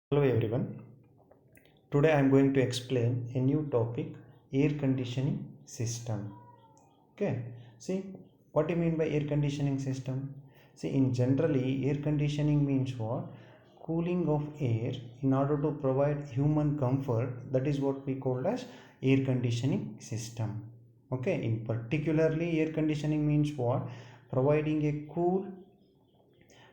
Hello everyone. Today I am going to explain a new topic, air conditioning system. Okay. See what do you mean by air conditioning system? See, in generally air conditioning means what? Cooling of air in order to provide human comfort. That is what we call as air conditioning system. Okay. In particularly air conditioning means what? Providing a cool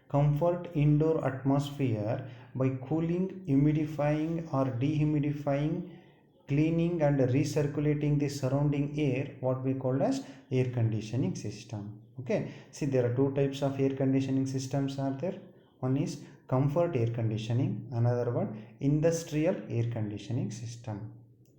comfort indoor atmosphere by cooling, humidifying or dehumidifying, cleaning and recirculating the surrounding air, what we call as air conditioning system. Okay, see, there are two types of air conditioning systems are there. One is comfort air conditioning, another one industrial air conditioning system.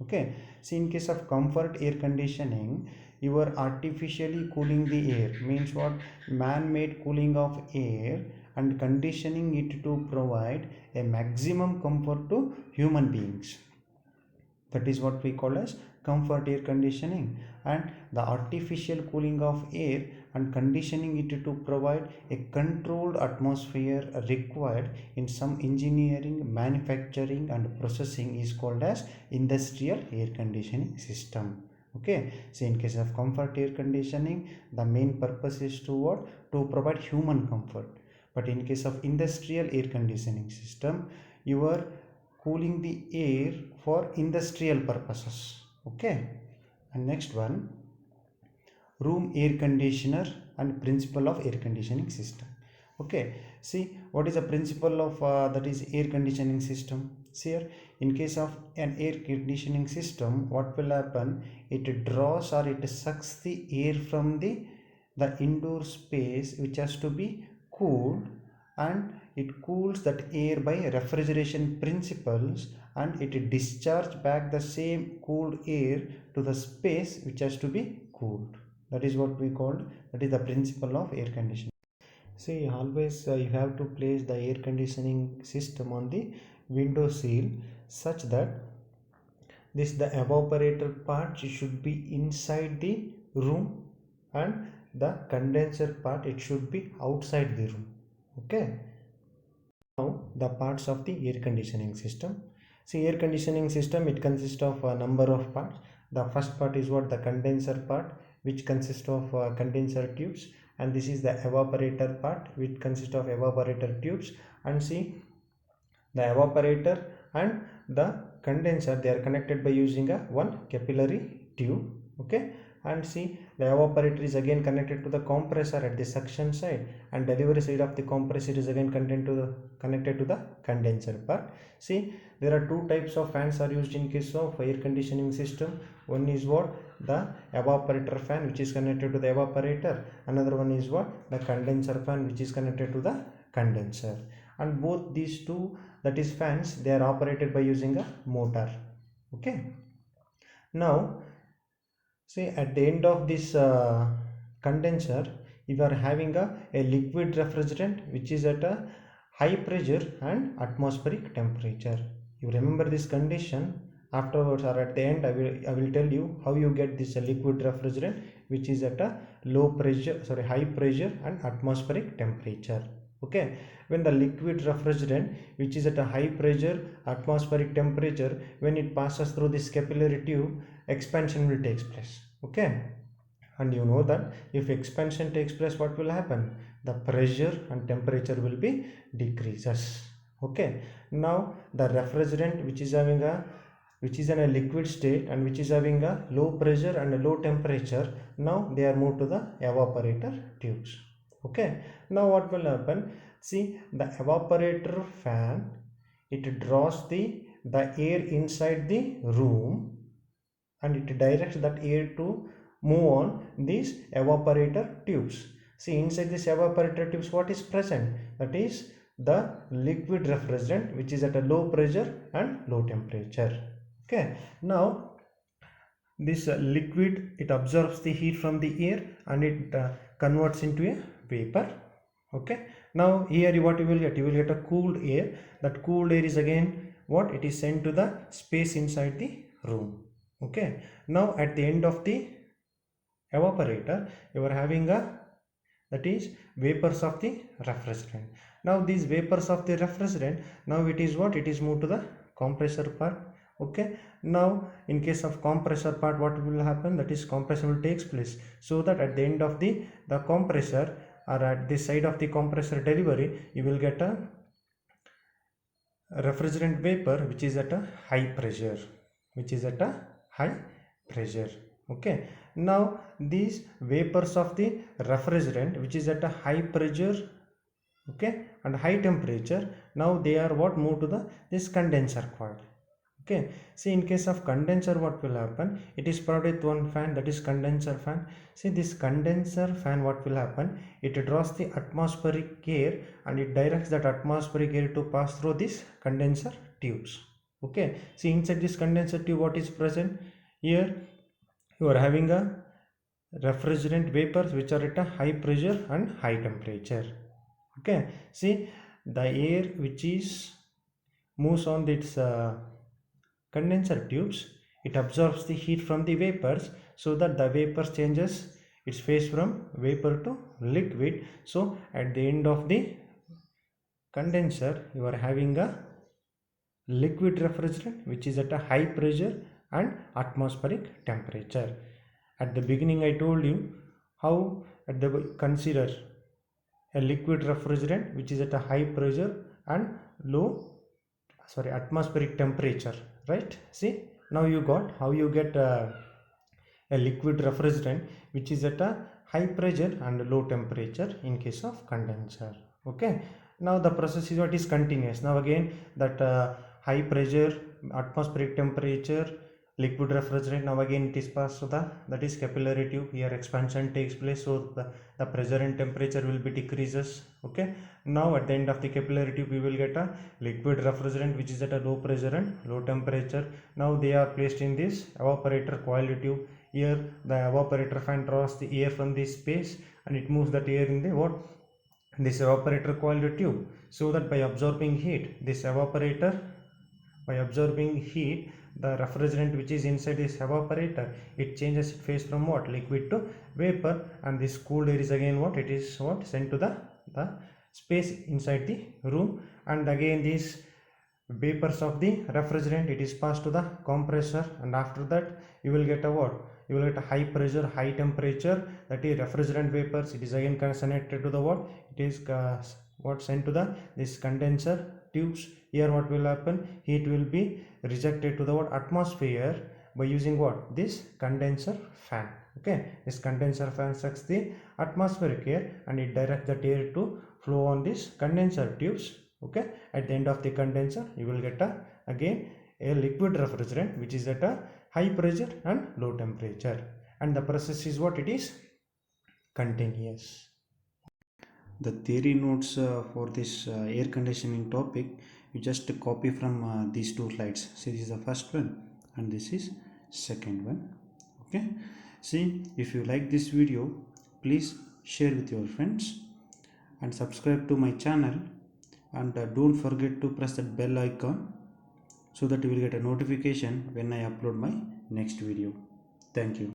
Okay, see, in case of comfort air conditioning, you are artificially cooling the air, means what? Man-made cooling of air and conditioning it to provide a maximum comfort to human beings. That is what we call as comfort air conditioning. And the artificial cooling of air and conditioning it to provide a controlled atmosphere required in some engineering, manufacturing and processing is called as industrial air conditioning system. Okay, so in case of comfort air conditioning, the main purpose is to what? To provide human comfort. But in case of industrial air conditioning system, you are cooling the air for industrial purposes. Okay, and next one, room air conditioner and principle of air conditioning system. Okay, see what is the principle of that is air conditioning system. See here, in case of an air conditioning system, what will happen? It draws or it sucks the air from the indoor space which has to be cooled, and it cools that air by refrigeration principles, and it discharges back the same cooled air to the space which has to be cooled. That is what we call, that is the principle of air conditioning. See, always you have to place the air conditioning system on the window sill such that the evaporator part should be inside the room and the condenser part it should be outside the room. Okay, now the parts of the air conditioning system. See, air conditioning system, it consists of a number of parts. The first part is what? The condenser part, which consists of condenser tubes, and this is the evaporator part, which consists of evaporator tubes. And see, the evaporator and the condenser, they are connected by using a one capillary tube. Okay, and see, the evaporator is again connected to the compressor at the suction side, and delivery side of the compressor is again connected to the condenser part. See, there are two types of fans are used in case of air conditioning system. One is what? The evaporator fan, which is connected to the evaporator. Another one is what? The condenser fan, which is connected to the condenser. And both these two, that is fans, they are operated by using a motor. Okay, now see, at the end of this condenser, you are having a liquid refrigerant which is at a high pressure and atmospheric temperature. You remember this condition. Afterwards or at the end, I will tell you how you get this liquid refrigerant which is at a high pressure and atmospheric temperature. Okay, when the liquid refrigerant which is at a high pressure atmospheric temperature, when it passes through this capillary tube, expansion will take place. Okay, and you know that if expansion takes place, what will happen? The pressure and temperature will be decreases. Okay, now the refrigerant which is in a liquid state and which is having a low pressure and a low temperature, now they are moved to the evaporator tubes. Okay, now what will happen? See, the evaporator fan, it draws the air inside the room, and it directs that air to move on these evaporator tubes. See, inside this evaporator tubes, what is present? That is the liquid refrigerant which is at a low pressure and low temperature. Okay, now this liquid, it absorbs the heat from the air and it converts into a vapor. Okay, now here what you will get? You will get a cooled air. That cooled air is again what? It is sent to the space inside the room. Okay, now at the end of the evaporator, you are having that is vapors of the refrigerant. Now these vapors of the refrigerant, now it is what, it is moved to the compressor part. Okay, now in case of compressor part, what will happen, that is compression will takes place, so that at the end of the compressor, or at the side of the compressor delivery, you will get a refrigerant vapor which is at a high pressure, okay. Now these vapors of the refrigerant which is at a high pressure, okay, and high temperature, now they are what, moved to this condenser coil. Okay, see, in case of condenser, what will happen, it is provided with one fan, that is condenser fan. See, this condenser fan, what will happen, it draws the atmospheric air and it directs that atmospheric air to pass through this condenser tubes. Okay, see, inside this condenser tube, what is present here, you are having a refrigerant vapors which are at a high pressure and high temperature. Okay, see, the air which is moves on its condenser tubes, it absorbs the heat from the vapors, so that the vapors changes its phase from vapor to liquid. So at the end of the condenser, you are having a liquid refrigerant which is at a high pressure and atmospheric temperature. At the beginning I told you how consider a liquid refrigerant which is at a high pressure and atmospheric temperature, right? See, now you got how you get a liquid refrigerant which is at a high pressure and low temperature in case of condenser. Okay, now the process is what is continuous. Now again that high pressure, atmospheric temperature, liquid refrigerant, now again it is passed to that is capillary tube. Here expansion takes place, so the pressure and temperature will be decreases. Okay, now at the end of the capillary tube we will get a liquid refrigerant which is at a low pressure and low temperature. Now they are placed in this evaporator coil tube. Here the evaporator fan draws the air from this space and it moves that air in the this evaporator coil tube, so that by absorbing heat, this evaporator, by absorbing heat, the refrigerant which is inside this evaporator, it changes its phase from what, liquid to vapor, and this cooled air is again what, it is what, sent to the space inside the room, and again these vapors of the refrigerant, it is passed to the compressor, and after that you will get a what, you will get a high pressure, high temperature, that is refrigerant vapors, it is again connected to the what, it is what, sent to this condenser tubes. Here what will happen, heat will be rejected to the what, atmosphere, by using what, this condenser fan. Okay, this condenser fan sucks the atmospheric air and it directs that air to flow on this condenser tubes. Okay, at the end of the condenser you will get again a liquid refrigerant which is at a high pressure and low temperature, and the process is what, it is continuous. The theory notes for this air conditioning topic, you just copy from these two slides. See, this is the first one and this is second one. Okay, see, if you like this video, please share with your friends and subscribe to my channel, and don't forget to press that bell icon so that you will get a notification when I upload my next video. Thank you.